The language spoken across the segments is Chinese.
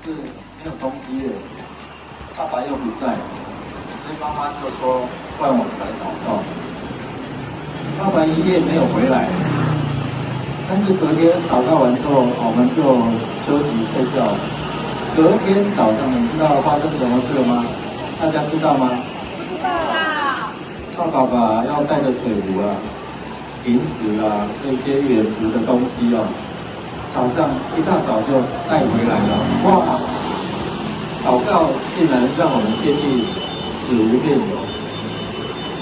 是没有东西的，爸爸又不在，所以妈妈就说让我们来祷告。爸爸一夜没有回来，但是隔天祷告完之后，我们就休息睡觉。隔天早上，你知道发生什么事了吗？大家知道吗？知道。爸爸要带着水壶啊、零食啊这些远足的东西哦，早上一大早就带回来了。哇！祷告竟然让我们建立死无变有，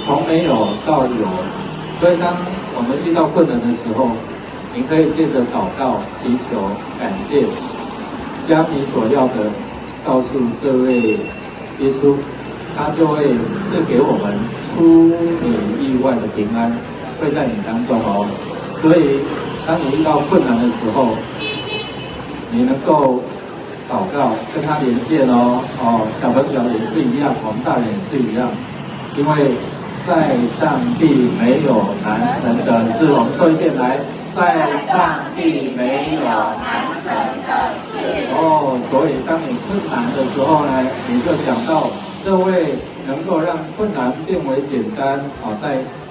从没有到有。所以当我们遇到困难的时候，你可以借着祷告、祈求、感谢，将你所要的告诉这位耶稣，他就会赐给我们出你意外的平安，会在你当中哦。所以当你遇到困难的时候，你能够祷告，跟他连线哦。小朋友也是一样，我们大人也是一样，因为在上帝没有难成的事。我们说一遍来，在上帝没有难成的事。所以当你困难的时候呢，你就想到这位能够让困难变为简单。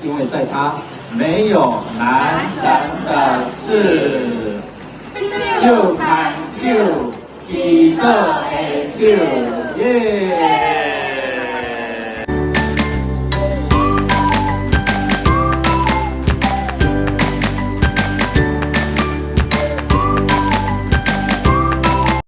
因为在他没有难成的事，就看手，记得的手，耶。